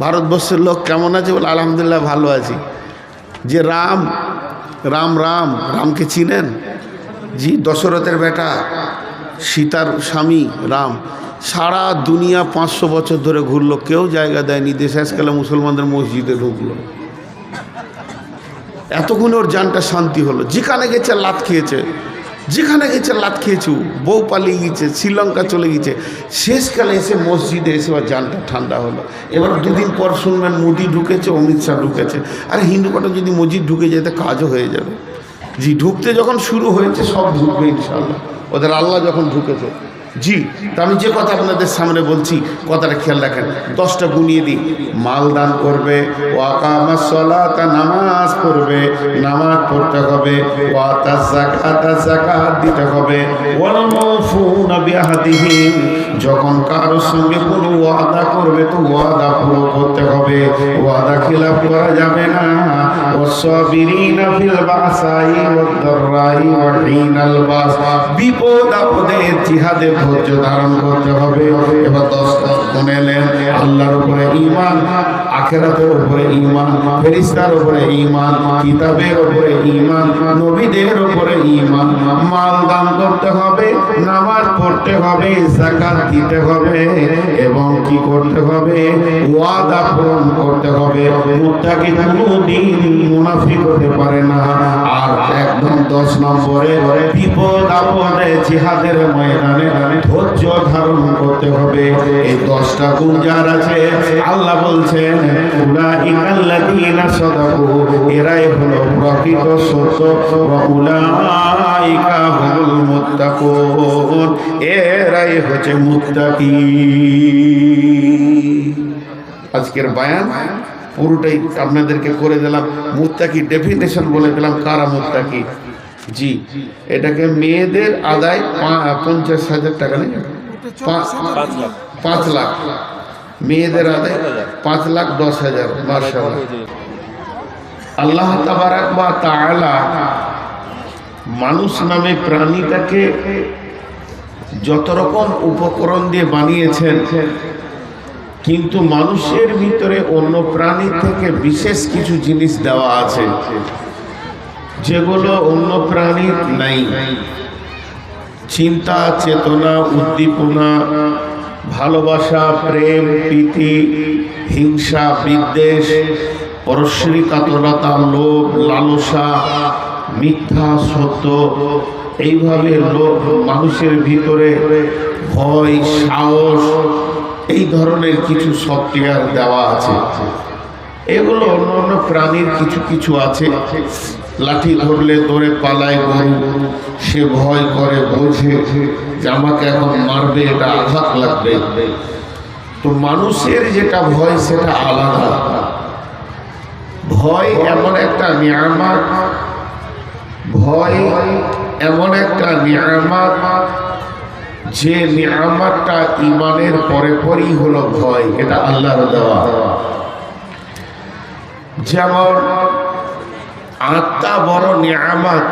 ভারতবর্ষের লোক কেমন আছে বলে আলহামদুলিল্লাহ ভালো আছি। যে রাম রাম রাম রামকে চিনেন? জি, দশরথের বেটা, সীতার স্বামী রাম। সারা দুনিয়া 500 বছর ধরে ঘুরলো, কেউ জায়গা দেয়নি। শেষকালে মুসলমানদের মসজিদে ঢুকলো, এতক্ষণ ওর জানটা শান্তি হলো। যেখানে গেছে লাত খেয়েছে, যেখানে গেছে লাত খেয়েছু, বউ পালিয়ে গেছে, শ্রীলঙ্কা চলে গেছে। শেষকালে এসে মসজিদে এসে ওর জানটা ঠান্ডা হলো। এবার দুদিন পর শুনবেন মোদি ঢুকেছে, অমিত শাহ ঢুকেছে। আর হিন্দু কটা যদি মসজিদ ঢুকে যেতে কাজও হয়ে যাবে। জি, ঢুকতে যখন শুরু হয়েছে সব ঢুকবে ইনশাআল্লাহ, ওদের আল্লাহ যখন ঢুকেছে। জি, তা আমি যে কথা আপনাদের সামনে বলছি, কথাটা খেয়াল রাখেন। 10টা গুনিয়ে দিই। মাল দান করবে, ওয়াকামাস সালাতা, নামাজ পড়বে, নামাজ পড়তে হবে, ওয়াতাজ যাকাতা, যাকাত দিতে হবে, ওয়াল মাউফুনা বিআহদিহিম, যখন কারোর সঙ্গে কোনো ওয়াদা করবে তো ওয়াদা পুরো করতে হবে, ওয়াদা খিলাফ করা যাবে না। ওয়াসসাবিরিনা ফিল বাসাই ওয়াদ দাররাই ওয়া হিনাল বাস, বিপদ আপদে জিহাদে ধৈর্য ধারণ করতে হবে। এবার 10টা গুনে নেন। আল্লাহর উপরে ঈমান, আখিরাতের উপরে ঈমান, ফেরেশতার উপরে ঈমান, কিতাবের উপরে ঈমান, নবীদের উপরে ঈমান। মাল দান করতে হবে, নামাজ পড়তে হবে, যাকাত দিতে হবে, এবং কি করতে হবে? ওয়াদা পূরণ করতে হবে। মুত্তাকি কোনদিন মুনাফিক হতে পারে না। আর একদম 10 নম্বরে বিপদ আপদে জিহাদের ময়দানে ধৈর্য ধারণ করতে হবে। এই 10টা গুণ যার আছে, আল্লাহ বলছেন উলাইকাল্লাযীনা সাদাকু, এরাই হলো প্রকৃত সত্য, ওয়া উলাইকা হুমুল মুত্তাকুন, এরাই হচ্ছে মুত্তাকি। আজকের বয়ান পুরোটাই আপনাদেরকে করে দিলাম। মুত্তাকি ডেফিনেশন বলে দিলাম, কারা মুত্তাকি। জি, এটাকে মেয়েদের আদায় 50,000 টাকা, নেই 5 লাখ, মেয়েদের আদায় 5,10,000। মাশাআল্লাহ। আল্লাহ তাবারাক ওয়া তাআলা মানুষ নামে প্রাণীটাকে যত রকম উপকরণ দিয়ে বানিয়েছেন, কিন্তু মানুষের ভিতরে অন্য প্রাণীর থেকে বিশেষ কিছু জিনিস দেওয়া আছে যেগুলো অন্য প্রাণীর নাই। চিন্তা, চেতনা, উদ্দীপনা, ভালোবাসা, প্রেম, প্রীতি, হিংসা, বিদ্বেষ, পরশ্রী কাতরতা, লোভ, লালসা, মিথ্যা, সত্য, এইভাবে লোক মানুষের ভিতরে ভয়, সাহস, এই ধরনের কিছু সফটওয়্যার দেওয়া আছে। এগুলো অন্য অন্য প্রাণীর কিছু কিছু আছে। লাঠি ধরলে দৌড়ে পালায় গরু, সে ভয় করে, বোঝে যে আমাকে এখন মারবে, এটা আঘাত লাগবে। তো মানুষের যেটা ভয় সেটা আলাদা। ভয় এমন একটা নিয়ামত, ভয় এমন একটা নিয়ামত, যে নিয়ামতটা ঈমানের পরে পরই হলো ভয়। এটা আল্লাহর দেওয়া। যেমন আত্মা বড় নিয়ামত।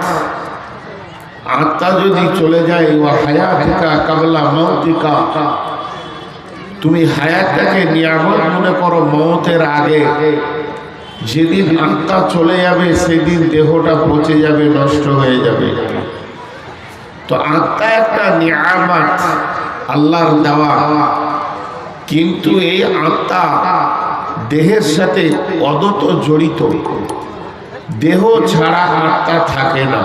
আত্মা যদি চলে যায়, ওয়া হায়াতিকা কাবলা মাউতিকা, তুমি হায়াতটাকে নিয়ামত মনে করো মওতের আগে। যেদিন আত্মা চলে যাবে সেদিন দেহটা পচে যাবে, নষ্ট হয়ে যাবে। তো আত্মা একটা নিয়ামত, আল্লাহর দেওয়া। কিন্তু এই আত্মা দেহের সাথে অদত জড়িত। দেহ ছাড়া আত্মা থাকে না,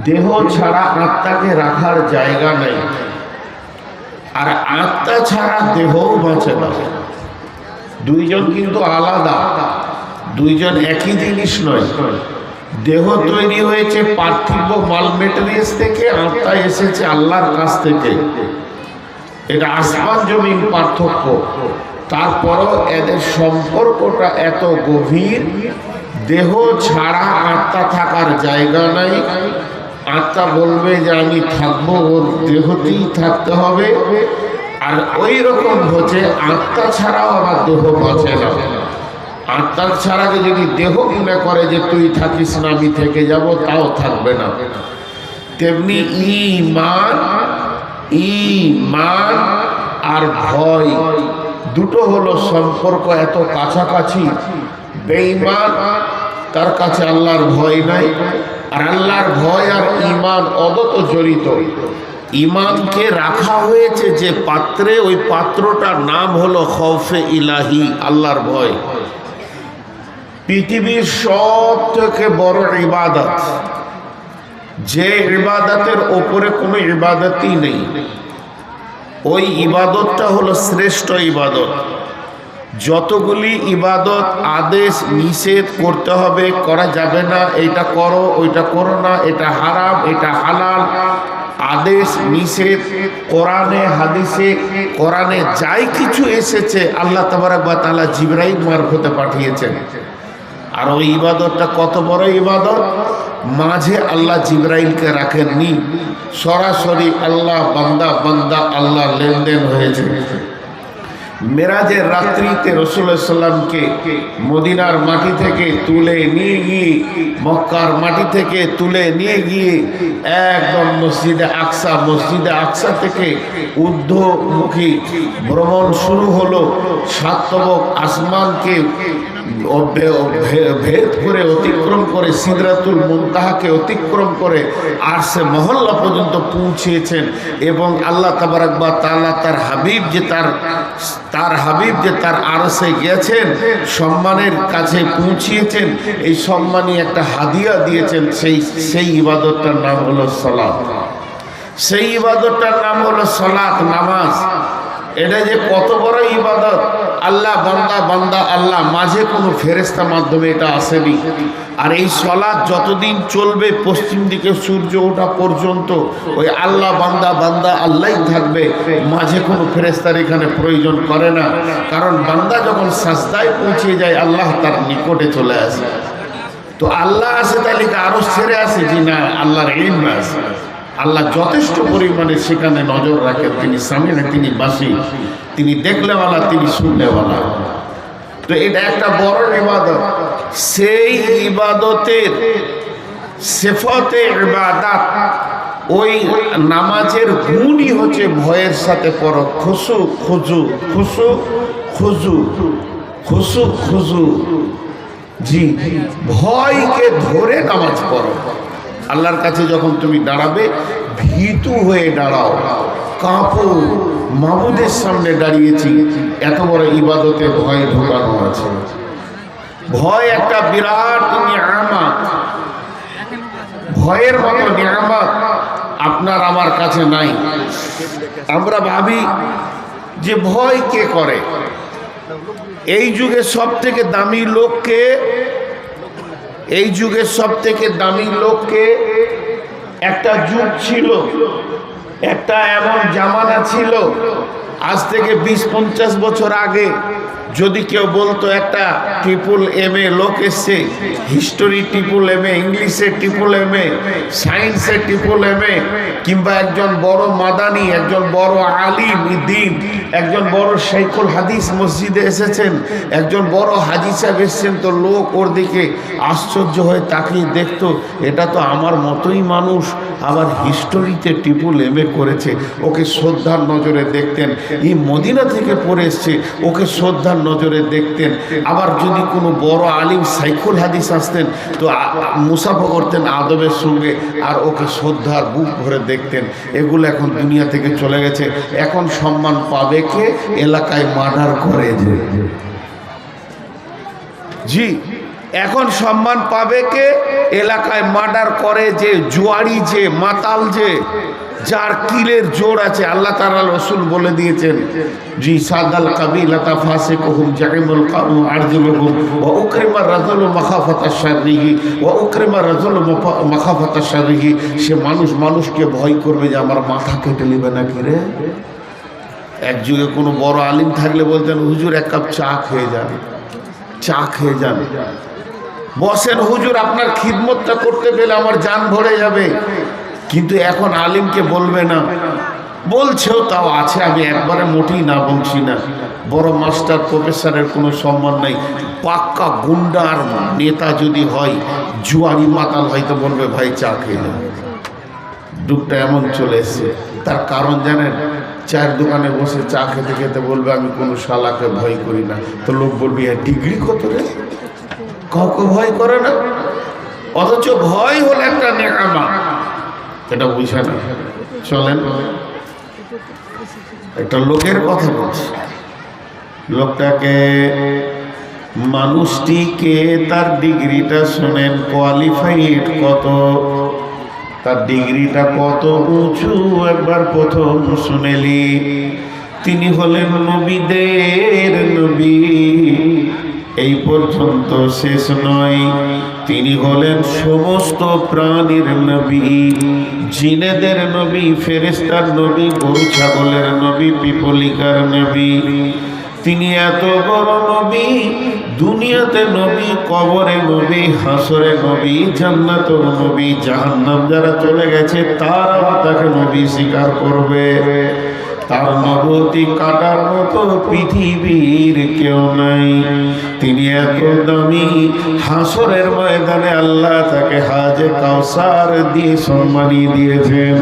দেহ ছাড়া আত্মাকে রাখার জায়গা নেই। আর আত্মা ছাড়া দেহও বাঁচে না। দুইজন কিন্তু আলাদা, দুইজন একই জিনিস নয়। দেহ তৈরি হয়েছে পার্থিব মাল মেটেরিয়ালস থেকে, আত্মা এসেছে আল্লাহর কাছ থেকে। এটা আসমান জমিন পার্থক্য। তারপরও এদের সম্পর্কটা এত গভীর। দেহ ছাড়া আত্মা থাকার জায়গা নাই। আত্মা বলবে যে আমি থাকবো, ওর দেহতেই থাকতে হবে। আর ওই রকম হচ্ছে আত্মা ছাড়াও আবার দেহ বাঁচে না। আত্মার ছাড়াকে যদি দেহ মনে করে যে তুই থাকিস না, আমি থেকে যাব, তাও থাকবে না। তেমনি ঈমান, ঈমান আর ভয়, দুটো হলো সম্পর্ক এত কাছাকাছি, বেঈমান তার কাছে আল্লাহর ভয় নাই, আর আল্লাহর ভয় আর ঈমান অদত জড়িত। ঈমানকে রাখা হয়েছে যে পাত্রে, ওই পাত্রটার নাম হলো খৌফে ইলাহি, আল্লাহর ভয়। পৃথিবীর সব থেকে বড় ইবাদত, যে ইবাদতের ওপরে কোনো ইবাদতই নেই, ওই ইবাদতটা হলো শ্রেষ্ঠ ইবাদত। যতগুলি ইবাদত আদেশ নিষেধ করতে হবে, করা যাবে না, এইটা করো ওইটা করো না, এটা হারাম এটা হালাল, আদেশ নিষেধ কোরআনে হাদিসে, কোরআনে যাই কিছু এসেছে আল্লাহ তাবারক ওয়া তাআলা জিবরাইল মারফতে পাঠিয়েছেন। আর ওই ইবাদতটা কত বড় ইবাদত, মাঝে আল্লাহ জিবরাইলকে রাখেননি, সরাসরি আল্লাহ বান্দা বান্দা আল্লাহ লেনদেন হয়েছে। মেরাজের রাত্রিতে রাসূলুল্লাহ সাল্লামকে মদিনার মাটি থেকে তুলে নিয়ে গিয়ে, মক্কার মাটি থেকে তুলে নিয়ে গিয়ে একদম মসজিদে আকসা থেকে ঊর্ধ্বমুখী ভ্রমণ শুরু হলো। সাতবক আসমানকে ভেদ করে অতিক্রম করে সিদরাতুল মুনতাহাকে অতিক্রম করে আরশে মহল্লা পর্যন্ত পৌঁছেছেন। এবং আল্লাহ তাবারক ওয়া তাআলা তার হাবিব যে তার আরশে গেছেন, সম্মানের কাছে পৌঁছিয়েছেন, এই সম্মানী একটা হাদিয়া দিয়েছেন। সেই ইবাদতটার নাম হলো সালাত। সেই ইবাদতটার নাম হলো সালাত, নামাজ। এটা যে কত বড় ইবাদত, আল্লাহ বান্দা বান্দা আল্লাহ, মাঝে কোনো ফেরেশতা মাধ্যমে এটা আসেনি। আর এই সালাত যতদিন চলবে, পশ্চিম দিকে সূর্য ওঠা পর্যন্ত ওই আল্লাহ বান্দা বান্দা আল্লাহই থাকবে, মাঝে কোনো ফেরেশতার এখানে প্রয়োজন করে না। কারণ বান্দা যখন সাজদায় পৌঁছে যায় আল্লাহ তার নিকটে চলে আসে। তো আল্লাহ আসে তাহলে আরো ছেড়ে আসে যে না, আল্লাহর ইলম আছে, আল্লাহ যথেষ্ট পরিমাণে সেখানে নজর রাখেন। তিনি সামিন, তিনি বাসী, তিনি দেখলেওয়ালা, তিনি শুনলেওয়ালা। তো এটা একটা বড় ইবাদত। সেই ইবাদতের সিফাতে ইবাদত, ওই নামাজের গুণই হচ্ছে ভয়ের সাথে পড়ো, খুশু খুজু, খুশু খুজু, খুশু খুজু। জি, ভয়কে ধরে নামাজ পড়ো। আল্লাহর কাছে যখন তুমি দাঁড়াবে, ভীতু হয়ে দাঁড়াও, কাঁপো, মাবুদের সামনে দাঁড়িয়েছি, এত বড় ইবাদতে ভয় ঢোকানো আছে। ভয় একটা বিরাট নিয়ামত, ভয়ের মতো নিয়ামত আপনার আমার কাছে নাই। আমরা ভাবি যে ভয় কে করে। এই যুগে সব থেকে দামি লোককে, এই যুগের সব থেকে দামি লোককে, একটা যুগ ছিল, একটা এমন জামানা ছিল, আজ থেকে 20-50 বছর আগে যদি কেউ বলতো একটা MA লোক এসছে, হিস্টোরি MA, ইংলিশে MA, সায়েন্সে MA, কিংবা একজন বড় মাদানি, একজন বড় আলিম দ্বীন, একজন বড় শাইখুল হাদিস মসজিদে এসেছেন, একজন বড় হাজি সাহেব এসেছেন, তো লোক ওর দিকে আশ্চর্য হয়ে তাকিয়ে দেখতো, এটা তো আমার মতোই মানুষ, আবার হিস্টোরিতে MA করেছে, ওকে শ্রদ্ধার নজরে দেখতেন। এই মদিনা থেকে পড়ে এসছে, ওকে শ্রদ্ধার নজরে দেখতেন। আবার যদি কোনো বড় আলিম শাইখুল হাদিস আসতেন তো মুসাফা করতেন আদবের সঙ্গে, আর ওকে শ্রদ্ধার বুক ভরে দেখতেন। এগুলো এখন দুনিয়া থেকে চলে গেছে। এখন সম্মান পাবে কে? এলাকায় মার্ডার করে যে। জি, এখন সম্মান পাবে কে? এলাকায় মার্ডার করে যে, জুয়ারি যে, মাতাল যে, যার কিলের জোর আছে। আল্লাহ তাআলা রাসূল বলে দিয়েছেন, জি, সাদাল কাবিলাতা ফাসিকুহুম জাইমুল কাউম আরজুলুহুম ওয়া উকরিমা রাজুলু মাখাফাতা শাররিহি ওয়া উকরিমা রাজুলু মাখাফাতা শাররিহি। সে মানুষকে ভয় করবে যে আমার মাথা কেটে নেবে নাকি রে। এক যুগে কোনো বড় আলিম থাকলে বলতেন, হুজুর এক কাপ চা খেয়ে যান, চা খেয়ে যান, বসেন হুজুর, আপনার খিদমতটা করতে পেলে আমার জান ভরে যাবে। কিন্তু এখন আলিমকে বলবে না, বলছেও তাও আছে, আমি একবারে মোটেই না বলছি না। বড় মাস্টার প্রফেসরের কোনো সম্মান নাই। পাক্কা গুন্ডার নেতা যদি হয়, জুয়ারি মাতাল হয়তো বলবে ভাই চা খেয়ে যান। যুগটা এমন চলে এসছে। তার কারণ জানেন? চায়ের দোকানে বসে চা খেতে খেতে বলবে আমি কোনো শালাকে ভয় করি না, তো লোক বলবে ডিগ্রি কত রে, কাউকে ভয় করে না। অথচ ভয় হলো একটা নেকামা, এটা বুঝে না। চলেন একটা লোকের কথা বলছি। লোকটাকে, মানুষটিকে তার ডিগ্রিটা শোনেন, কোয়ালিফাইড কত, তার ডিগ্রিটা কত উঁচু একবার প্রথম শুনেলি। তিনি হলেন নবীদের নবী, এই পর্যন্ত শেষ নয়, তিনি হলেন সমস্ত প্রাণীর নবী, জিনেদের নবী, ফেরেশতার নবী, গরু ছাগলের নবী, পিপলিকার নবী। তিনি এত বড় নবী, দুনিয়াতে নবী, কবরে নবী, হাসরে নবী, জান্নাত নবী, জাহান্নাম যারা চলে গেছে তারাও তাকে নবী স্বীকার করবে। তার নবুয়তি কাটার মতো পৃথিবীর কেউ নাই। তিনি এত দামি, হাসরের ময়দানে আল্লাহ তাকে হাজে কাউসার দিয়ে সম্মানিয়ে দিয়েছেন।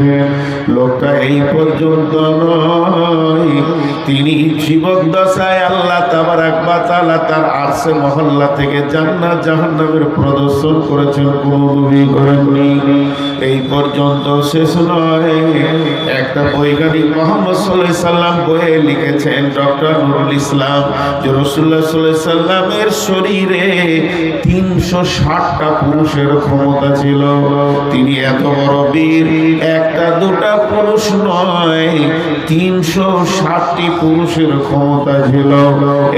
লোকটা এই পর্যন্ত নয়, তিনি জীবদ্দশায় আল্লাহ তাবারাক ওয়া তাআলা তার আরশে মহল্লা থেকে জান্নাত জাহান্নামের প্রদর্শন করেছেন, কোন নবী করেননি। এই পর্যন্ত শেষ নয়, একটা বৈজ্ঞানিক মোহাম্মদ সাল্লাল্লাহু আলাইহি সাল্লাম বইয়ে লিখেছেন, ডক্টর নুরুল ইসলাম, যে রাসূলুল্লাহ সাল্লাল্লাহু আলাইহি সাল্লামের শরীরে 360টা পুরুষের ক্ষমতা ছিল। তিনি এত বড় বীর, একটা দুটা পুরুষ নয়, 360টি পুরুষের ক্ষমতা ছিল।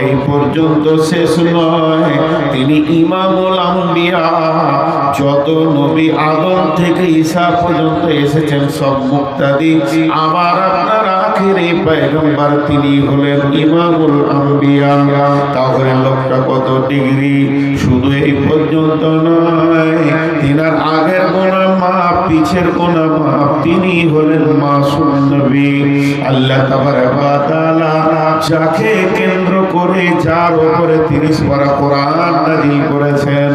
এই পর্যন্ত শেষ নয়, তিনি ইমামুল আম্বিয়া, যত নবী আদম থেকে ঈসা পর্যন্ত এসেছেন সব মুক্তাদি, আমার আপনার আখিরি পয়গম্বর তিনি হলেন ইমামুল আম্বিয়া। তাহলে লোকটা কত ডিগ্রি! শুধু এই পর্যন্ত নয়, তিনার আগের গুনাহ মাফ, পিছের গুনাহ মাফ, তিনি হলেন মাসুম নবী। আল্লাহ তাবারক ওয়া তাআলা যাকে কেন্দ্র করে, যার উপরে 30 পারা কোরআন নাযিল করেছেন,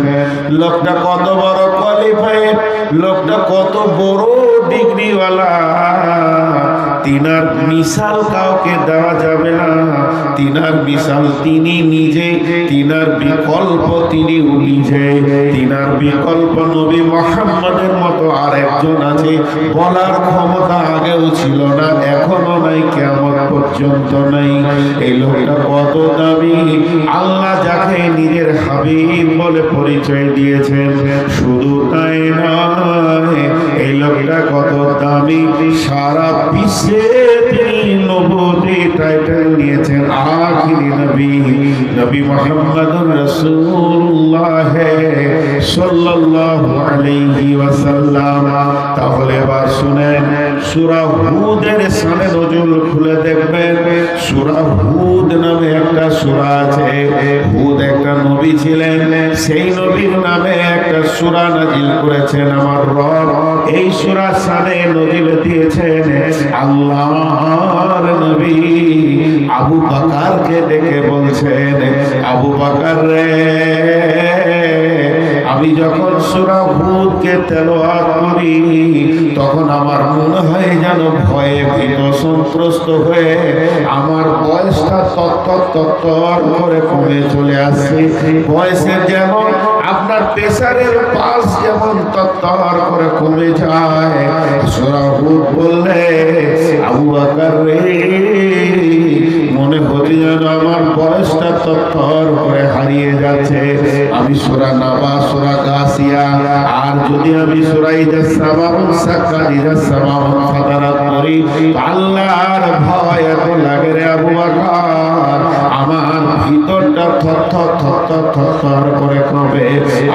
লোকটা কত বড় কোয়ালিফাইড, লোকটা কত বড় ডিগ্রিওয়ালা, তিনার মিসাল কাউকে দেওয়া যাবে না। তিনার মিসাল তিনি নিজে, তিনার বিকল্প তিনি নিজে। তিনার বিকল্প নবী মুহাম্মদের মতো আরেকজন আছে, বলার ক্ষমতা আগেও ছিল না, এখনো নাই, কিয়ামত পর্যন্ত নাই। এই লোকটা কত দামি! আল্লাহ যাকে নিজের হাবিব বলে পরিচয় দিয়েছেন, শুধু তাই নয়, এই লোকটা কত দামি! সারা বিশ্বে তিনি নবুয়তি টাইটেল নিয়েছেন, আখিরি নবী, নবী মুহাম্মদুর রাসূলুল্লাহ সাল্লাল্লাহু আলাইহি ওয়াসাল্লাম। তাহলে এবার শুনেন, সূরা হুদের শানে নজুল খুলে দেখবেন। সূরা হুদ নামে একটা সূরা আছে। হুদ একটা নবী ছিলেন, সেই নবীর নামে একটা সূরা নাজিল করেছেন আমার রব। এই সূরার শানে নজিল দিয়েছেন আল্লাহর নবী আবু বকরকে ডেকে বলছেন, আবু বকর রে, আমি যখন সূরা হুদকে তেলাওয়াত করি তখন আমার মনে হয় যেন ভয়ে ভীত সন্ত্রস্ত হয়ে আমার বয়সটা তত্তর করে কমে চলে আসছে। বয়সের যেমন আপনার প্রেসারের পালস যেমন তত্তর করে কমে যায়, সূরা হুদ বললে আবু বকর রে, মনে হচ্ছে যেন আমার বয়সটা তত্তর করে হারিয়ে যাচ্ছে। আমি সূরা নাবা, সূরা গাসিয়া, আর যদি আমি সূরা ইযা সামাউন সাক্কাত, ইযা সামাউন ফাতারাত করি, আল্লাহর ভয় এত লাগে রে আবু বকর, আমার ভিতরটা থরথর করে কবে,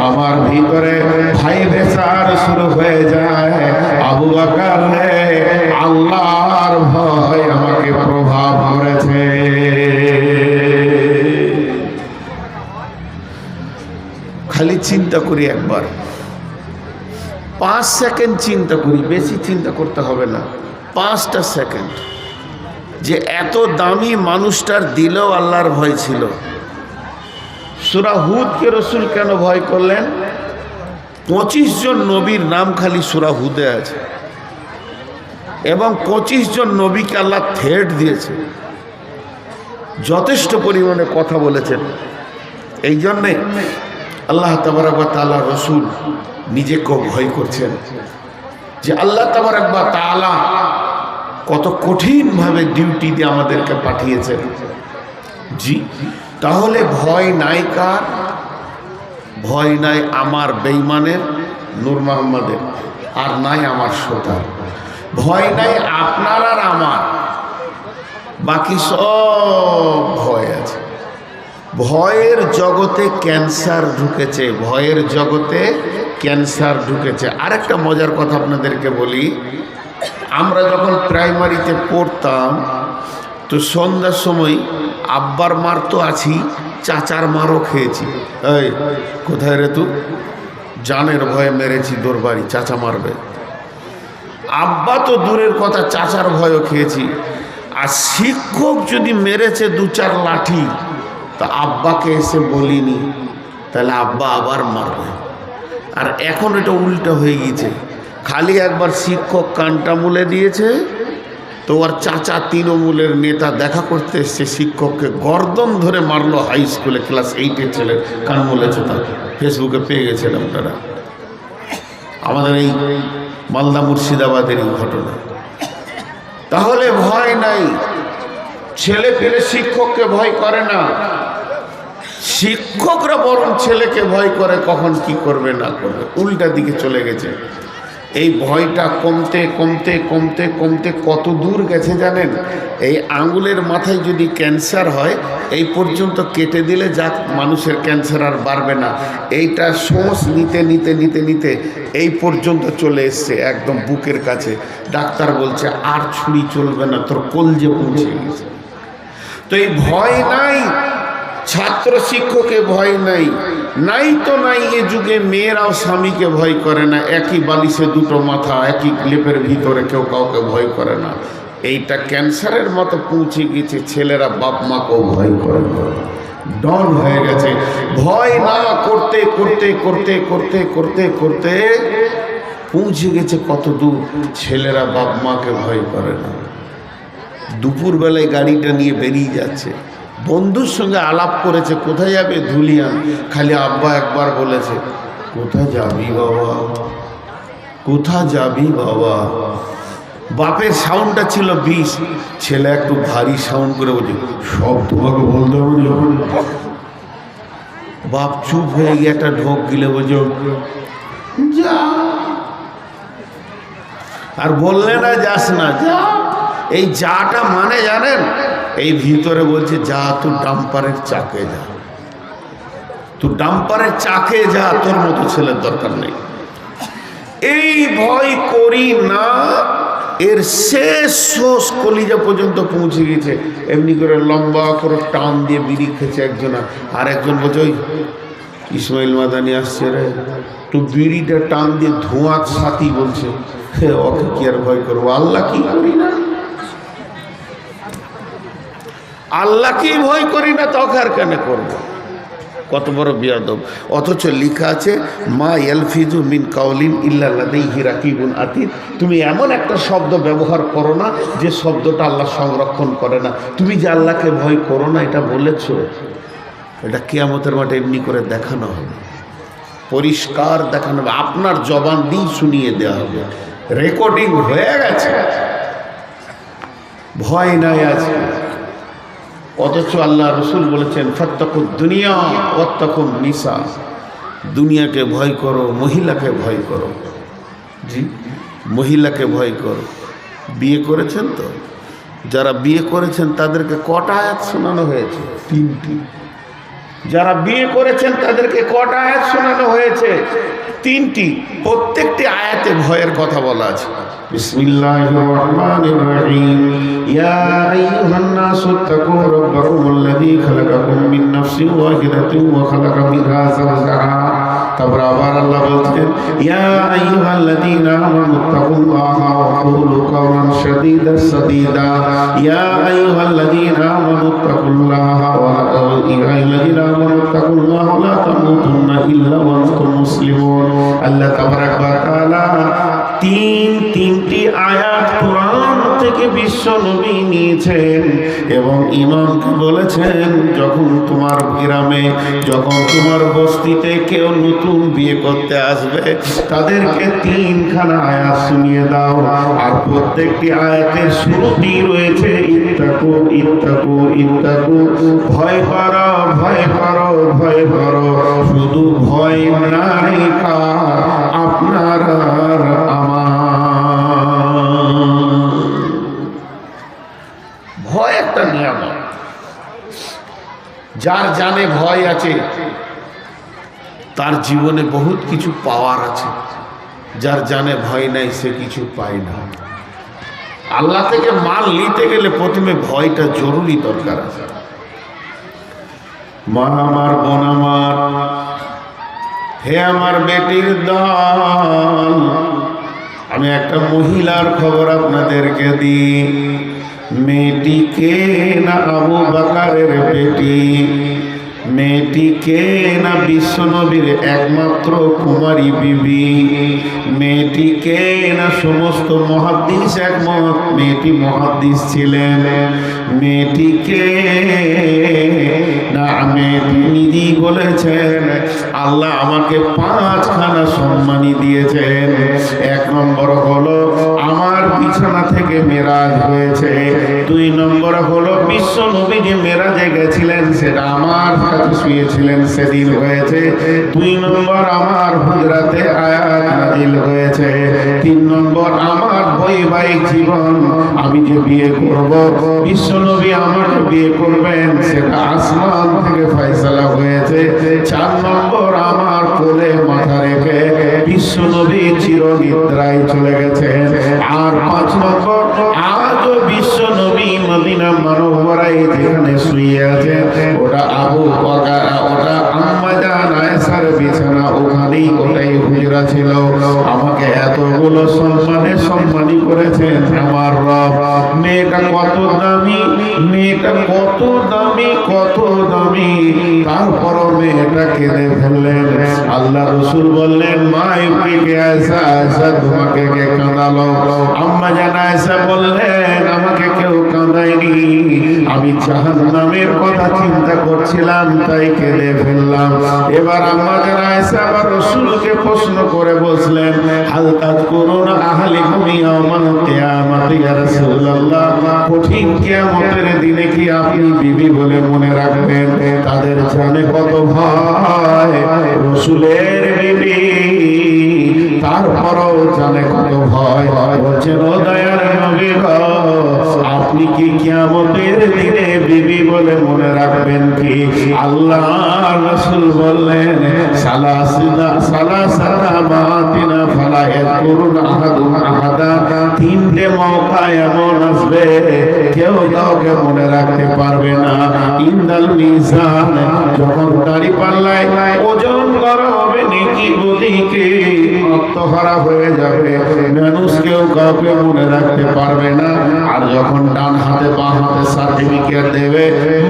আমার ভিতরে হাই প্রেসার শুরু হয়ে যায়। আবু বকর রে, আল্লাহর ভয় আমাকে প্রভাব করেছে। খালি চিন্তা করি একবার, 5 সেকেন্ড চিন্তা করি, বেশি চিন্তা করতে হবে না, 5টা সেকেন্ড, যে এত দামি মানুষটার দিলেও আল্লাহর ভয় ছিল। সূরা হুদকে রাসূল কেন ভয় করলেন? 25 জন নবীর নাম খালি সূরা হুদে আছে। এবং 25 জন নবীকে আল্লাহ থ্রেট দিয়েছে, যথেষ্ট পরিমাণে কথা বলেছেন। এই জন্যে আল্লাহ তাবারক ওয়া তাআলা রসুল নিজেকেও ভয় করছেন যে আল্লাহ তাবারক ওয়া তাআলা কত কঠিনভাবে ডিউটি দিয়ে আমাদেরকে পাঠিয়েছেন। জি, তাহলে ভয় নাই কার? ভয় নাই আমার বেঈমানের, নূর মোহাম্মদের, আর নাই আমার শ্রোতার। ভয় নাই আপনার আর আমার, বাকি সব ভয় আছে। ভয়ের জগতে ক্যান্সার ঢুকেছে, ভয়ের জগতে ক্যান্সার ঢুকেছে। আরেকটা মজার কথা আপনাদেরকে বলি, আমরা যখন প্রাইমারিতে পড়তাম তো সন্ধ্যার সময় আব্বার মার তো আছি, চাচার মারও খেয়েছি। এই কোথায় রে তুই? জানের ভয়ে মেরেছি দোরবাড়ি, চাচা মারবে। আব্বা তো দূরের কথা, চাচার ভয়ও খেয়েছি। আর শিক্ষক যদি মেরেছে 2-4 লাঠি, তা আব্বাকে এসে বলিনি, তাহলে আব্বা আবার মারবে। আর এখন এটা উল্টো হয়ে গিয়েছে, খালি একবার শিক্ষক কানটা মুলে দিয়েছে তো ওর চাচা তৃণমূলের নেতা দেখা করতে এসছে, শিক্ষককে গর্দন ধরে মারলো। হাই স্কুলে ক্লাস 8-এর ছেলে কান মুলেছে, তার ফেসবুকে পেয়ে গেছিলাম তারা। আমাদের এই মালদা মুর্শিদাবাদের এই ঘটনা। তাহলে ভয় নাই, ছেলে পেলে শিক্ষককে ভয় করে না, শিক্ষকরা বরং ছেলেকে ভয় করে, কখন কি করবে না করবে, উল্টা দিকে চলে গেছে। এই ভয়টা কমতে কমতে কমতে কমতে কত দূর গেছে জানেন? এই আঙুলের মাথায় যদি ক্যান্সার হয়, এই পর্যন্ত কেটে দিলে যাক মানুষের ক্যান্সার আর বাড়বে না, এইটা শ্বাস নিতে নিতে নিতে নিতে এই পর্যন্ত চলে এসছে, একদম বুকের কাছে। ডাক্তার বলছে আর ছুরি চলবে না, তোর কলজে পৌঁছে গেছে। তো এই ভয় নাই, ছাত্র শিক্ষকে ভয় নাই, নাই তো নাই। এ যুগে মেয়েরাও স্বামীকে ভয় করে না, একই বালিশে দুটো মাথা, একই ক্লিপের ভিতরে কেউ কাউকে ভয় করে না। এইটা ক্যান্সারের মতো পৌঁছে গেছে, ছেলেরা বাপ মাকেও ভয় করে না, ডন হয়ে গেছে। ভয় না করতে করতে করতে করতে করতে করতে পৌঁছে গেছে কত দূর, ছেলেরা বাপ মাকে ভয় করে না। দুপুরবেলায় গাড়িটা নিয়ে বেরিয়ে যাচ্ছে, বন্ধুর সঙ্গে আলাপ করেছে, কোথায় যাবে? ধুলিয়ান। খালি আব্বা একবার বলেছে, কোথায় যাবি বাবা, কোথায় যাবি বাবা। বাপের সাউন্ডটা ছিল 20, ছেলে একটু ভারী সাউন্ড করে বলছে, সব তোমাকে বলতে হবে। বাপ চুপ হয়ে গিয়ে একটা ঢোক গিলে বলছে, যা। আর বললে না যাস না, যা। এই যাটা মানে জানেন, এই ভিতরে বলছে যা, তুই ডাম্পারের চাকে যা, তুই ডাম্পারের চাকে যা, তোর মতো ছেলের দরকার নেই। এই ভয় করি না, এর শেষ শোষ কলিজা পর্যন্ত পৌঁছে গেছে। এমনি করে লম্বা করে টান দিয়ে বিড়ি খেয়েছে একজনা, আর একজন বলছে, ওই ইসমাইল মাদানি আসছে রে, তুই বিড়িটা টান দিয়ে ধোঁয়ার সাথী বলছে, ওকে কি আর ভয় করবো? আল্লাহ কি করি না, আল্লাহকেই ভয় করি না, তখন আর কেন করবো? কত বড় বিয়াদব। অথচ লেখা আছে, মা ইয়ালফিজু মিন কাউলিন ইল্লা লাদাইহি রাকিবুন আতীদ। তুমি এমন একটা শব্দ ব্যবহার করো না যে শব্দটা আল্লাহ সংরক্ষণ করে না। তুমি যে আল্লাহকে ভয় করো না এটা বলেছো, এটা কিয়ামতের মাঠে এমনি করে দেখানো হবে, পরিষ্কার দেখানো হবে, আপনার জবান দিয়ে শুনিয়ে দেওয়া হবে, রেকর্ডিং হয়ে গেছে। ভয় নাই আছে। অথচ আল্লাহ রসুল বলেছেন, ফাত্তাকুদ দুনিয়া ওয়াত্তাকুন নিসা, দুনিয়াকে ভয় করো, মহিলাকে ভয় করো। জি, মহিলাকে ভয় করো। বিয়ে করেছেন তো? যারা বিয়ে করেছেন তাদেরকে কটা আয়াত শোনানো হয়েছে? 3টি। যারা বিয়ে করেছেন তাদেরকে কটা আয়াত শোনানো হয়েছে? 3টি। প্রত্যেকটি আয়াতে ভয়ের কথা বলা আছে। বিসমিল্লাহির রহমানির রহিম। ইয়া আইয়ুহান নাসু তাকু রাব্বাকুমুল্লাযী খালাকাকুম মিন নাফসিন ওয়াহিদাতিন ওয়া খালাকা মিনহা যাওজাহা। তারপর আবার আল্লাহ বলছেন, ইয়া আইয়ুহাল্লাযীনা আমানু তাকুল্লাহা ওয়া কুলু কাওলান সাদীদা। ইয়া আইয়ুহাল্লাযীনা আমানু তাকুল্লাহা ওয়া লা তামুতুন্না ইল্লা ওয়া আনতুম মুসলিমুন। আল্লাহ তাবারাক ওয়া তাআলা তিনটি আয়াত কোরআন থেকে বিশ্ব নবী নিয়েছেন এবং ইমামকে বলেছেন, যখন তোমার গ্রামে, যখন তোমার বস্তিতে কেউ নতুন বিয়ে করতে আসবে তাদেরকে 3খানা আয়াত শুনিয়ে দাও, আর প্রত্যেকটি আয়াতের শুরুতেই রয়েছে ইত্তাকু ইত্তাকু ইত্তাকু, ভয় করো ভয় করো ভয় করো। শুধু ভয় নাই কার, আপনার আর আমার। ভয় একটা নিয়ামত। যার জানে ভয় আছে তার জীবনে বহুত কিছু পাওয়ার আছে, যার জানে ভয় নাই সে কিছু পায় না। আল্লাহ থেকে মাল নিতে গেলে প্রথমে ভয়টা জরুরি দরকার আছে। মা আমার, বোন আমার, হে আমার বেটির দল, আমি একটা মহিলার খবর আপনাদেরকে দিই। মেয়েটি কে না আবু বকরের বেটি, মেয়েটি কে না বিশ্বনবীর একমাত্র কুমারী বিবি, মেয়েটি কে না সমস্ত মুহাদ্দিস একমত মেয়েটি মুহাদ্দিস ছিলেন, মেয়েটি কে না মেয়েটি নিজেই বলেছেন আল্লাহ আমাকে 5খানা সম্মানী দিয়েছেন। 1 নম্বর হলো আমার বিছানা থেকে মেরাজ হয়েছে, 2 নম্বর হলো বিশ্ব নবী যে মেরাজে গেছিলেন সেটা আমার সাথে শুয়েছিলেন সেদিন হয়েছে, 2 নম্বর আমার হুজরাতে আয়াত নাজিল হয়েছে, 3 নম্বর আমার বৈবাহিক জীবন, আমি যে বিয়ে করব বিশ্ব নবী আমাকে বিয়ে করবেন সেটা আসমান থেকে ফয়সালা হয়েছে, 4 নম্বর আমার কোলে মাথা রেখে বিশ্ব নবী চিরনিদ্রায় চলে গেছেন, আর 5 নম্বর আজও বিশ্ব নবী মদিনা মানবরাই যেখানে শুয়ে আছেন ওটা আবু বকর, ওটা আম্মা জান আয়েশার বিছানা, ওখানেই ওটাই হুজরা ছিল। আমাকে এতগুলো সম্মানী করেছেন আমার রব। মেয়েটা কত দামি, মেয়েটা কত দামি, কত দামি, তারপরও মেয়েটা কেঁদে ফেললেন। আল্লাহ রাসূল বললেন মা ইবনে আয়েশা, আয়েশা তোমাকে কে কাঁদালো? আম্মা জান আয়েশা বললেন আমাকে কেউ কাঁদায়নি, আমি জাহান্নামের কথা চিন্তা করছিলাম তাই কেঁদে ফেললাম। এবার আম্মা জান আয়েশা আবার রাসূলকে প্রশ্ন করে বসলেন হাল তাযকুরুনা আহলিকুম ইয়াওমাল কিয়ামাতি ইয়া রাসূলুল্লাহ, কঠিন কিয়ামতের দিনে কি আপনি বিবি বলে মনে রাখবেন? তাদের জানে কত ভয়, রাসূলের বিবি তারপরও জানে কত ভয়। বলছেন ও দয়ার নবী গো, আপনি কি কিয়ামতের দিনে বিবি বলে মনে রাখবেন কি? আল্লাহ রাসূল বললেন সালাসাতা মাতিনা ফালা ইয়াযকুরুনা আহাদুন আহাদা, 3টে মওকা এমন আসবে কেউ কাউকে মনে রাখতে পারবে না। ইনদাল মিজান, যখন দাড়ি পাল্লায় ওজন করা হবে নেকি বদিকে আত্মহারা হয়ে যাবে, মানুষ কেউ কাউকে মনে রাখতে পারবে না। আর যখন ডান হাতে বাঁ হাতে সার্টিফিকেট দেবে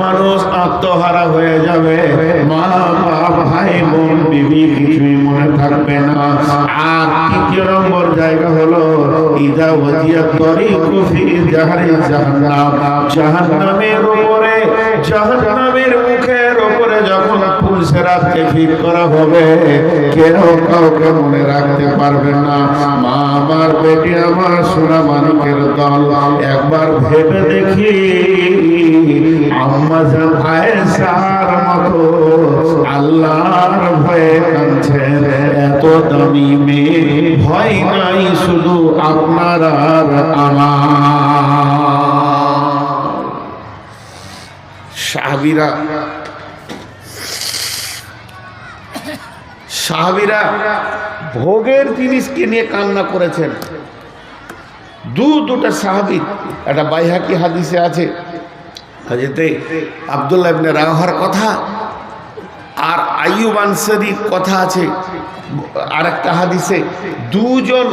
মানুষ আত্মহারা হয়ে যাবে, মা বাপ ভাই বোন বিবি কিছুই মনে থাকবে না। আর 3 নম্বর জায়গা হলো ইদা ওয়াজিয়াত তরিকু ফি জাহরি জাহান্নাম, জাহান্নামের উপরে, জাহান্নামের মুখের উপরে যখন পুলসেরাতকে ফিট করা হবে কেউ কাউকে মনে রাখতে পারবে না। মা আমার, বেটি আমার, সোনা মানিকের দল, একবার ভেবে দেখি আম্মা জান আয়েশার মতো আল্লাহর ভয়ে কাঁদছেন, এত দামি মেয়ে, ভয় নাই শুধু আপনার আর আমার। সাহাবীরা ভোগের জিনিসকে নিয়ে কান্না করেছেন। দুটা সাহাবী, একটা বাইহাকি হাদিসে আছে হযরতে আব্দুল্লাহ ইবনে রাওয়াহার কথা, আর আইয়ুব আনসারীর কথা আছে। আর একটা হাদিসে 2 জন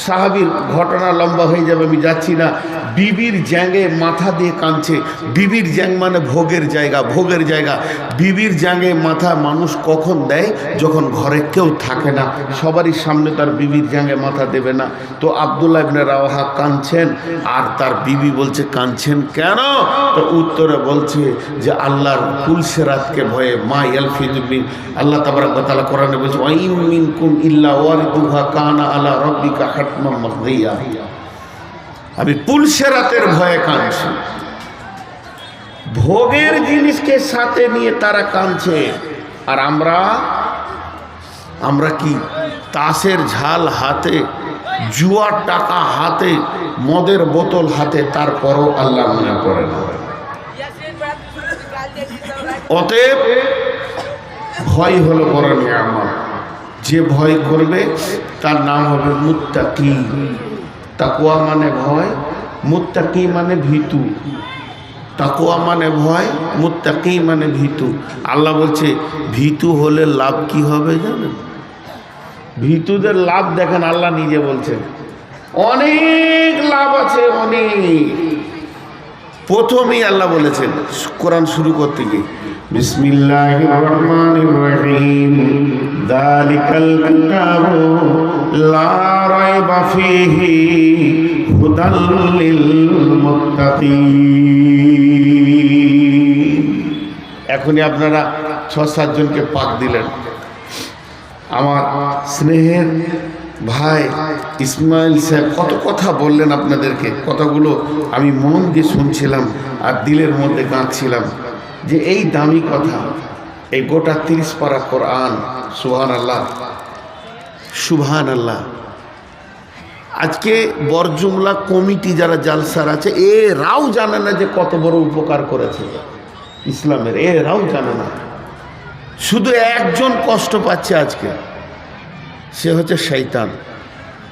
সাহাবীর ঘটনা লম্বা হয়ে যাবে, আমি যাচ্ছি না। বিবির জ্যাঙ্গে মাথা দিয়ে কাঁদছে। বিবির জ্যাং মানে ভোগের জায়গা, ভোগের জায়গা। বিবির জ্যাঙ্গে মাথা মানুষ কখন দেয়? যখন ঘরে কেউ থাকে না, সবারই সামনে তার বিবির জ্যাঙ্গে মাথা দেবে না। তো আব্দুল্লাহ ইবনে রাওয়াহা কাঁদছেন, আর তার বিবি বলছে কাঁদছেন কেন? তো উত্তরে বলছে যে আল্লাহর পুলসেরাতকে ভয়ে, মা ইয়ালফিযু মিন, আল্লাহ তাবারাক ওয়া তাআলা কোরআনে বলছে ওয়া ইন মিনকুম ইল্লা ওয়ারিদুহা কানা আলা রাব্বিকা হাতমান মাকদিয়া। আমি পুলসেরাতের ভয়ে কাঁদছি। ভোগের জিনিসকে সাথে নিয়ে তারা কাঁদছে, আর আমরা কি তাসের ঝাল হাতে, জুয়ার টাকা হাতে, মদের বোতল হাতে, তারপরও আল্লাহ মনে পড়ে না। অতএব ভয় হলো বড় নিয়ামত। যে ভয় করবে তার নাম হবে মুত্তাকি। তাকওয়া মানে ভয়, মুত্তাকি মানে ভীতু। তাকওয়া মানে ভয়, মুত্তাকি মানে ভীতু। আল্লাহ বলছে ভীতু হলে লাভ কি হবে জানেন? ভীতুদের লাভ দেখেন, আল্লাহ নিজে বলছেন অনেক লাভ আছে, অনেক। প্রথমেই আল্লাহ বলেছেন কোরআন শুরু করতে গিয়ে, বিসমিল্লাহির রহমানির রহিম, যালিকাল কিতাবু লা রাইবা ফীহি হুদাল লিল মুত্তাকিন। এখনই আপনারা 6-7 জনকে পাক দিলেন। আমার স্নেহের ভাই ইসমাইল সাহেব কত কথা বললেন আপনাদেরকে, কথাগুলো আমি মন দিয়ে শুনছিলাম আর দিলের মধ্যে গাঁথছিলাম যে এই দামি কথা, এই গোটা 30 পারা কোরআন। সুবহানাল্লাহ, সুবহানাল্লাহ। আজকে বরজুমলা কমিটি যারা জালসার আছে, এরাও জানে না যে কত বড় উপকার করেছে ইসলামের, এরাও জানে না। শুধু একজন কষ্ট পাচ্ছে আজকে, সে হচ্ছে শয়তান।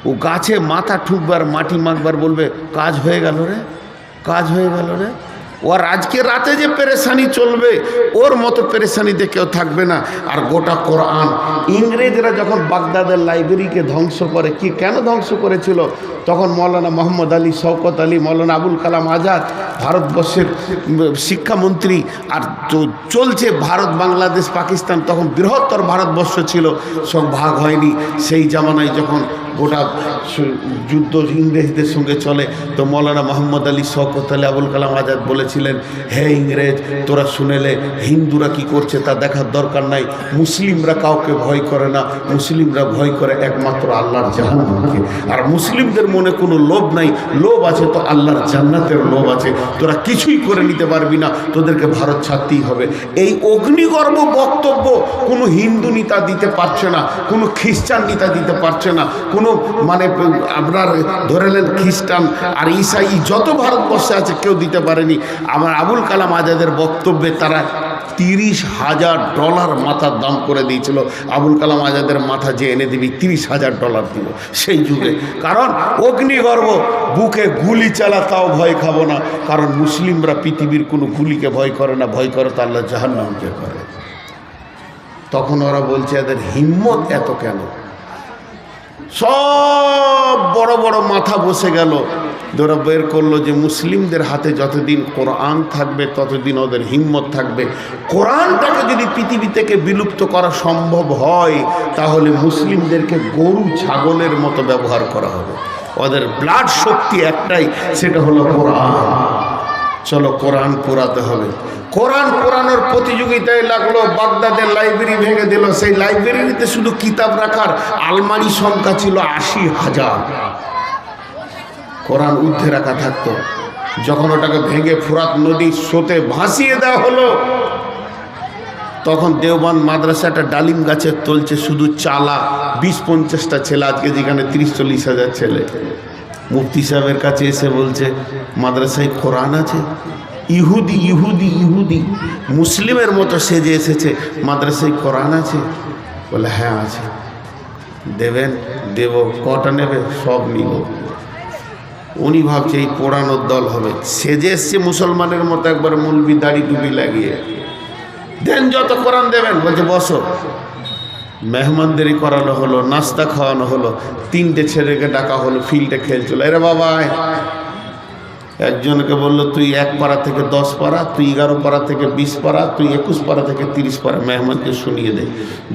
ও গাছে মাথা ঠুকবার, মাটি মাখবার, বলবে কাজ হয়ে গেল রে, কাজ হয়ে গেল রে। ওর আজকে রাতে যে পেরেশানি চলবে, ওর মতো পেরেশানিতে কেউ থাকবে না। আর গোটা কোরআন ইংরেজরা যখন বাগদাদের লাইব্রেরিকে ধ্বংস করে, কি কেন ধ্বংস করেছিল? তখন মৌলানা মোহাম্মদ আলী, শওকত আলী, মৌলানা আবুল কালাম আজাদ ভারতবর্ষের শিক্ষামন্ত্রী, আর চলছে ভারত, বাংলাদেশ, পাকিস্তান, তখন বৃহত্তর ভারতবর্ষ ছিল, সব ভাগ হয়নি। সেই জামানায় যখন গোটা যুদ্ধ ইংরেজদের সঙ্গে চলে, তো মৌলানা মোহাম্মদ আলী, শওকত আলী, আবুল কালাম আজাদ বলেছিলেন, হে ইংরেজ, তোরা শুনেলে হিন্দুরা কি করছে তা দেখার দরকার নাই। মুসলিমরা কাউকে ভয় করে না, মুসলিমরা ভয় করে একমাত্র আল্লাহর জাহান্নামকে। আর মুসলিমদের মনে কোনো লোভ নাই, লোভ আছে তো আল্লাহর জান্নাতের লোভ আছে। তোরা কিছুই করে নিতে পারবি না, তোদেরকে ভারত ছাড়তেই হবে। এই অগ্নিগর্ভ বক্তব্য কোনো হিন্দু নেতা দিতে পারছে না, কোনো খ্রিস্টান নেতা দিতে পারছে না, কোনো মানে আপনার ধরে নেন খ্রিস্টান আর ঈসাই যত ভারতবর্ষে আছে কেউ দিতে পারেনি। আমার আবুল কালাম আজাদের বক্তব্যে তারা $30,000 মাথার দাম করে দিয়েছিল। আবুল কালাম আজাদের মাথা যে এনে দিবি $30,000 দিব সেই যুগে। কারণ অগ্নিগর্ভ, বুকে গুলি চালা তাও ভয় খাবো না, কারণ মুসলিমরা পৃথিবীর কোনো গুলিকে ভয় করে না, ভয় করে তো আল্লাহ জাহান্নামকে করে। তখন ওরা বলছে এদের হিম্মত এত কেন? সব বড় বড় মাথা বসে গেল, ওরা বের করলো যে মুসলিমদের হাতে যতদিন কোরআন থাকবে ততদিন ওদের হিম্মত থাকবে। কোরআনটাকে যদি পৃথিবী থেকে বিলুপ্ত করা সম্ভব হয়, তাহলে মুসলিমদেরকে গরু ছাগলের মতো ব্যবহার করা হবে। ওদের ব্লাড শক্তি একটাই, সেটা হলো কোরআন। চলো কোরআন পোড়াতে হবে। কোরআন পোড়ানোর প্রতিযোগিতায় লাগলো, বাগদাদের লাইব্রেরি ভেঙে দিল। সেই লাইব্রেরিতে শুধু কিতাব রাখার আলমারি সংখ্যা ছিল 80,000। কোরআন ঊর্ধ্বে রাখা থাকতো। যখন ওটাকে ভেঙে ফোরাত নদীর স্রোতে ভাসিয়ে দেওয়া হলো, তখন দেওবন্দ মাদ্রাসাটা ডালিম গাছের তলছে, শুধু চালা 20-50টা ছেলে। আজকে যেখানে 30-40 হাজার ছেলে। মুফতি সাহেবের কাছে এসে বলছে মাদ্রাসায় কোরআন আছে? ইহুদি ইহুদি ইহুদি মুসলিমের মতো সেজে এসেছে, মাদ্রাসায় কোরআন আছে? বলে হ্যাঁ আছে। দেবেন? দেব। কটা নেবে? সব নিব। উনি ভাবছে এই পোড়ানোর দল হবে, সেজে এসছে মুসলমানের মতো, একবার মৌলবি দাড়ি টুপি লাগিয়ে। দেন যত কোরআন দেবেন। বলছে বসো। মেহমানদারি করানো হলো, নাস্তা খাওয়ানো হলো, 3টে ছেলেকে ডাকা হলো, ফিল্ডে খেলছিল। এরে বাবা, একজনকে বললো তুই 1 পারা থেকে 10 পারা, তুই 11 পারা থেকে 20 পারা, তুই 21 পারা থেকে 30 পারা মেহমানকে শুনিয়ে দে।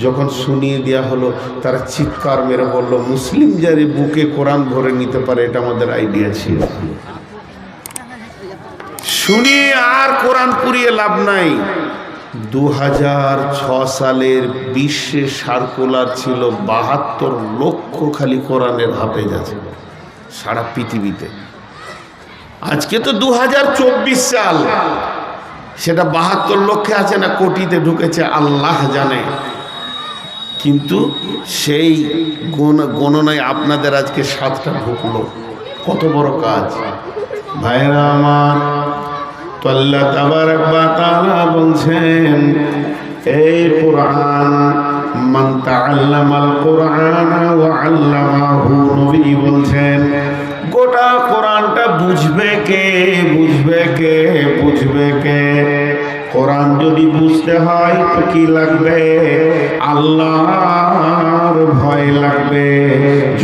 যখন শুনিয়ে দেওয়া হলো, তারা চিৎকার মেরে বললো, মুসলিম যারে বুকে কোরআন ভরে নিতে পারে, এটা আমাদের আইডিয়া ছিল। শুনিয়ে আর কোরআন পুড়িয়ে লাভ নাই। 2006 সালের বিশ্বে সার্কুলার ছিল 72 লক্ষ খালি কোরআনের হাফেজ আছে সারা পৃথিবীতে। আজকে তো 2024 সাল, সেটা 72 লক্ষে আছে না কোটিতে ঢুকেছে আল্লাহ জানে। কিন্তু সেই গণনায় আপনাদের আজকে 7টা ঢুকলো, কত বড় কাজ ভাইরা আমার। তো আল্লাহ তাবারক ওয়া তাআলা বলছেন, এই কোরআন মান তাআল্লামাল কোরআনা ওয়া আল্লামাহু, নবী বলছেন গোটা কোরআনটা বুঝবে কে, বুঝবে কে, বুঝবে কে? কোরআন যদি বুঝতে হয় তো কি লাগবে? আল্লাহর ভয় লাগবে।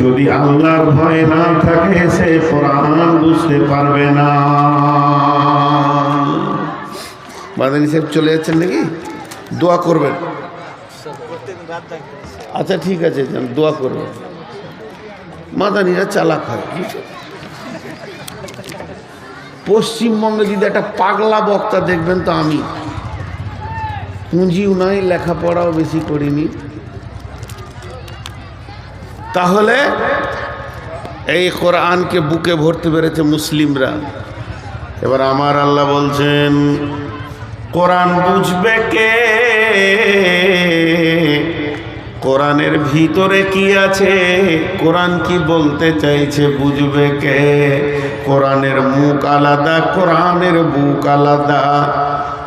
যদি আল্লাহর ভয় না থাকে, সে কোরআন বুঝতে পারবে না। মাদানী সাহেব চলে যাচ্ছেন নাকি? দোয়া করবেন। আচ্ছা ঠিক আছে, দোয়া করবেন। মাদানীরা চালাক হয়। পশ্চিমবঙ্গে যদি একটা পাগলা বক্তা দেখবেন তো আমি, পুঁজিও নাই, লেখাপড়াও বেশি করিনি, তাহলে এই কোরআনকে বুকে ভরতে পেরেছে মুসলিমরা। এবার আমার আল্লাহ বলছেন, কোরআন বুঝবে কে? কোরআনের ভিতরে কি আছে, কোরআন কি বলতে চাইছে, বুঝবে কে? কোরআনের মুখ আলাদা, কোরআনের বুক আলাদা।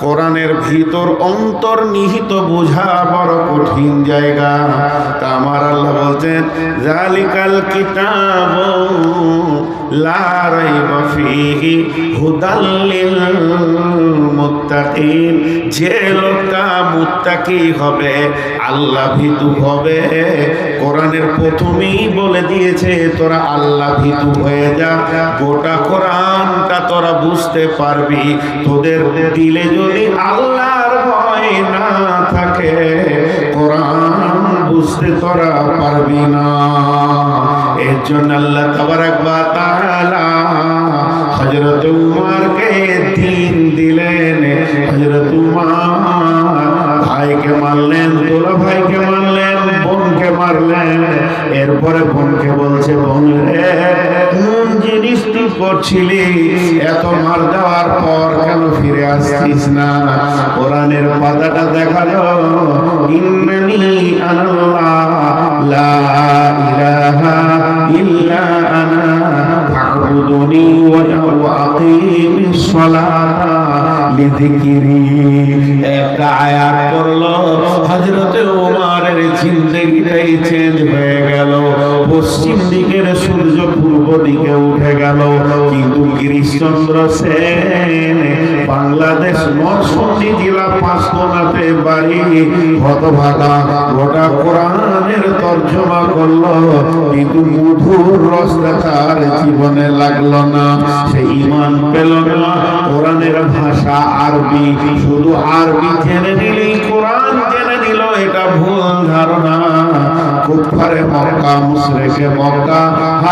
কোরআনের ভিতর অন্তর্নিহিত বোঝা বড় কঠিন জায়গা। তা আমার আল্লাহ বলছেন, জালিকাল কিতাবু লা রাইবা ফীহি হুদাল লিল মুত্তাকিন। যে লোকটা মুত্তাকি হবে, আল্লাহ ভীতু হবে, কোরআনের প্রথমেই বলে দিয়েছে তোরা আল্লাহ ভীতু হয়ে যা। গোটা কোরআনটা তোরা বুঝতে পারবি। তোদের দিলে যদি আল্লাহর ভয় না থাকে, কোরআন বুঝতে তোরা পারবি না। এর জন্য আল্লাহ তাবারক ওয়া তাআলা হযরত উমরকে দ্বীন দিলেন। হযরত উমর ভাইকে মারলেন, তোলা ভাইকে মারলেন, বোনকে মারলেন। এরপরে বোনকে বলছে, বোন রে, কোন জিনিস তুই করছিলি? এত মার দেওয়ার পর কেন ফিরে আসছিস না? কোরআনের পাতাটা দেখালো, ইন্নানি আনাল্লাহ লা ইলাহা ইল্লা আনা ফা'বুদুনি ওয়া আকিমিস সালাতা লিযিকরি। একটা আয়াত পড়লো, হযরত ওমরের জিন্দেগিটাই চেঞ্জ হয়ে গেল। পশ্চিম দিকের সূর্য পূর্ব দিকে উঠে গেল। কিন্তু গিরিশচন্দ্র সেন বাংলাদেশ নরসিংদী জেলা পাঁচকোনাতে বাড়ি, হতভাগা, গোটা কোরআনের তর্জমা করলো, কিন্তু মধুর রসটা তার জীবনে লাগলো না। সে ঈমান পেল না। কোরআনের ভাষা আরবি, শুধু আরবি জেনে নিলেই কোরআন জেনে নিল, এটা ভুল ধারণা। কুফারে মক্কা, মুশরিকে মক্কা,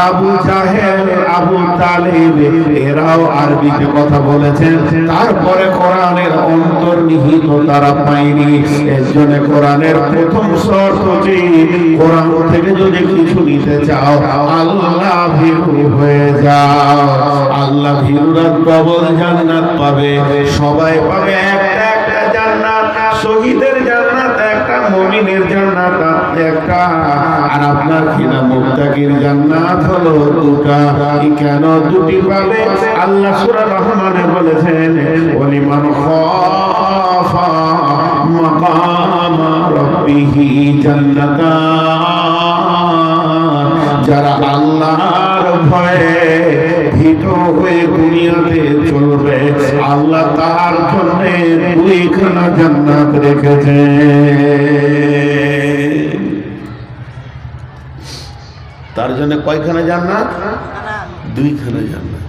আবু জাহেল, আবু তালিব, এরাও আরবিতে কথা বলেছেন, তারপরে কোরআনের অন্তর্নিহিত তারা পায়নি। এর জন্য কোরআনের প্রথম শর্ত যে, কোরআন থেকে যদি কিছু নিতে চাও, আল্লাহ ভীরু হয়ে যাও। আল্লাহ ভীরুরা ডবল জান্নাত পাবে। সবাই পাবে একটা একটা জান্নাত। শহীদের জান্নাত একটা, মুমিনের জান্নাত একটা, আর আপনার কিনা মুত্তাকির জান্নাত হলো দুটা। কেন দুটি পাবে? আল্লাহ সূরা রহমানে বলেছেন, ওয়ালিমান খাফা মাকাম রাব্বিহি জান্নাতান। যারা আল্লাহর ভয়ে ভীত হয়ে দুনিয়াতে চলবে, আল্লাহ তার জন্য দুইখানা জান্নাত রেখেছে। তার জন্য কয়খানা জান্নাত? দুইখানা জান্নাত।